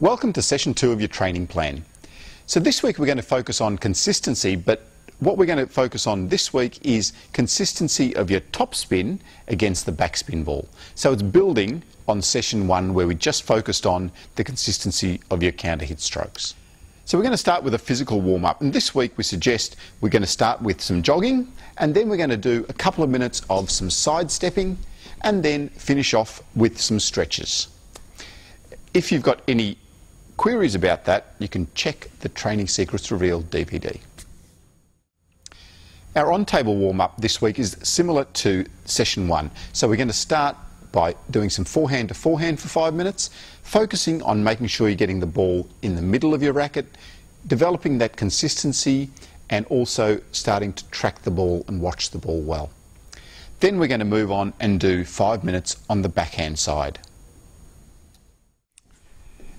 Welcome to session 2 of your training plan. So this week we're going to focus on consistency, but what we're going to focus on this week is consistency of your topspin against the backspin ball. So it's building on session 1 where we just focused on the consistency of your counter hit strokes. So we're going to start with a physical warm-up, and this week we suggest we're going to start with some jogging, and then we're going to do a couple of minutes of some sidestepping, and then finish off with some stretches. If you've got any queries about that, you can check the Training Secrets Revealed DVD. Our on-table warm-up this week is similar to session 1. So we're going to start by doing some forehand to forehand for 5 minutes, focusing on making sure you're getting the ball in the middle of your racket, developing that consistency, and also starting to track the ball and watch the ball well. Then we're going to move on and do 5 minutes on the backhand side.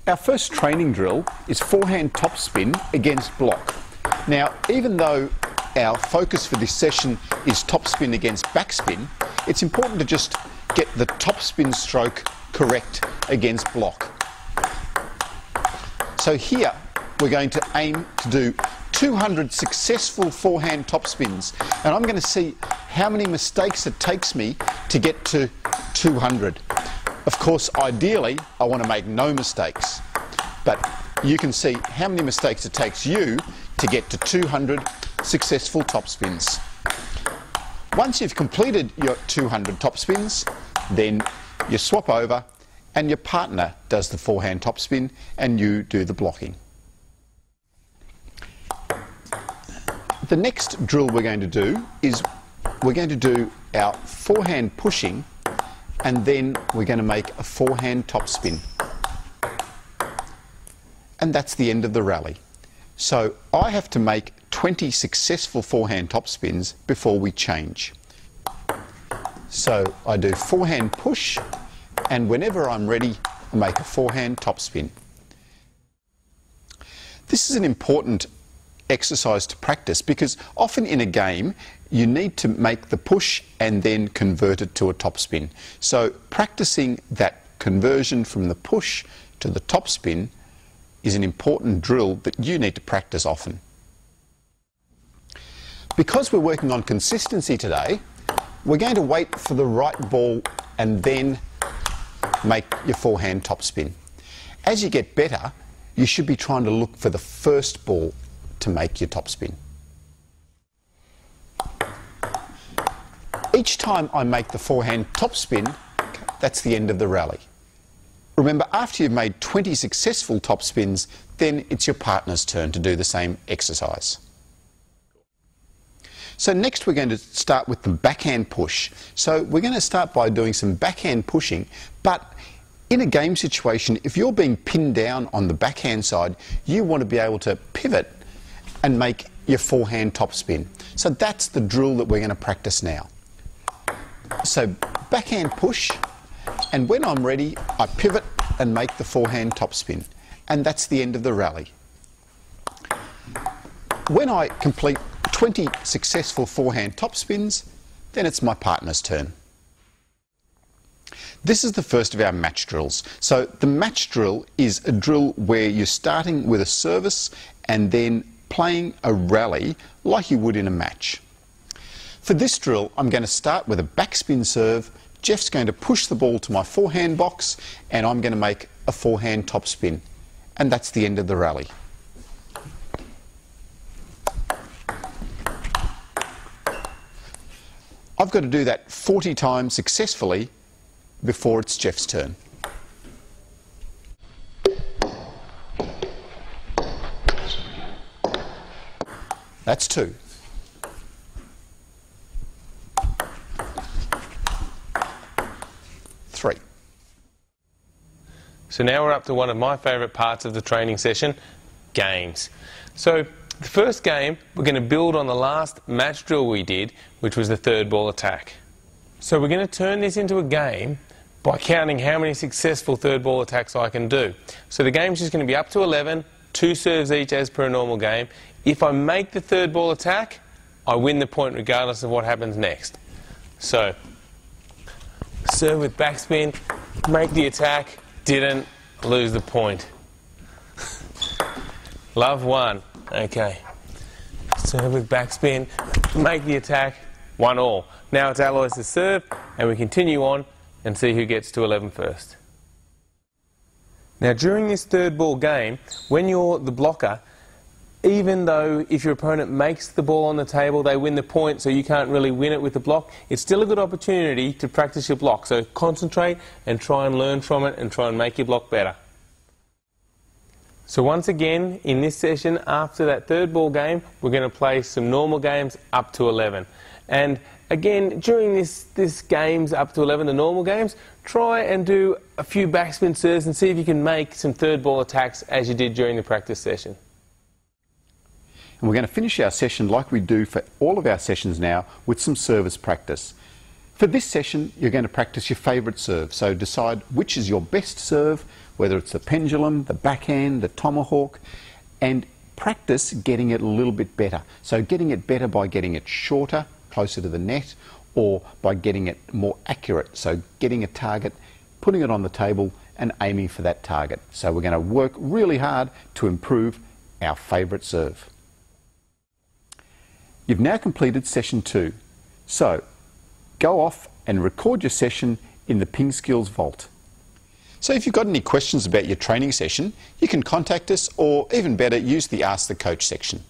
Our first training drill is forehand topspin against block. Now, even though our focus for this session is topspin against backspin, it's important to just get the topspin stroke correct against block. So here we're going to aim to do 200 successful forehand topspins, and I'm going to see how many mistakes it takes me to get to 200. Of course, ideally, I want to make no mistakes, but you can see how many mistakes it takes you to get to 200 successful topspins. Once you've completed your 200 topspins, then you swap over and your partner does the forehand topspin and you do the blocking. The next drill we're going to do is we're going to do our forehand pushing, and then we're going to make a forehand topspin. And that's the end of the rally. So I have to make 20 successful forehand topspins before we change. So I do forehand push, and whenever I'm ready, I make a forehand topspin. This is an important exercise to practice because often in a game you need to make the push and then convert it to a topspin. So practicing that conversion from the push to the topspin is an important drill that you need to practice often. Because we're working on consistency today, we're going to wait for the right ball and then make your forehand topspin. As you get better, you should be trying to look for the first ball to make your topspin. Each time I make the forehand topspin, that's the end of the rally. Remember, after you've made 20 successful topspins, then it's your partner's turn to do the same exercise. So next we're going to start with the backhand push. So we're going to start by doing some backhand pushing, but in a game situation, if you're being pinned down on the backhand side, you want to be able to pivot and make your forehand topspin. So that's the drill that we're going to practice now. So backhand push, and when I'm ready, I pivot and make the forehand topspin. And that's the end of the rally. When I complete 20 successful forehand topspins, then it's my partner's turn. This is the first of our match drills. So the match drill is a drill where you're starting with a service and then playing a rally like you would in a match. For this drill, I'm going to start with a backspin serve. Jeff's going to push the ball to my forehand box, and I'm going to make a forehand topspin. And that's the end of the rally. I've got to do that 40 times successfully before it's Jeff's turn. That's 2. Three. So now we're up to one of my favourite parts of the training session, games. So the first game, we're going to build on the last match drill we did, which was the third ball attack. So we're going to turn this into a game by counting how many successful third ball attacks I can do. So the game's just going to be up to 11, 2 serves each as per a normal game. If I make the third ball attack, I win the point regardless of what happens next. So, serve with backspin, make the attack, didn't, lose the point. Love 1. Okay. Serve with backspin, make the attack, 1-all. Now it's Alois' serve, and we continue on and see who gets to 11 first. Now during this third ball game, when you're the blocker, even though if your opponent makes the ball on the table, they win the point, so you can't really win it with the block, it's still a good opportunity to practice your block. So concentrate and try and learn from it and try and make your block better. So once again, in this session, after that third ball game, we're going to play some normal games up to 11. And again, during this games up to 11, the normal games, try and do a few backspin serves and see if you can make some third ball attacks as you did during the practice session. And we're going to finish our session like we do for all of our sessions now with some service practice. For this session, you're going to practice your favourite serve. So decide which is your best serve, whether it's the pendulum, the backhand, the tomahawk, and practice getting it a little bit better. So getting it better by getting it shorter, closer to the net, or by getting it more accurate. So getting a target, putting it on the table and aiming for that target. So we're going to work really hard to improve our favourite serve. You've now completed session 2. So go off and record your session in the Ping Skills Vault. So if you've got any questions about your training session, you can contact us, or even better, use the Ask the Coach section.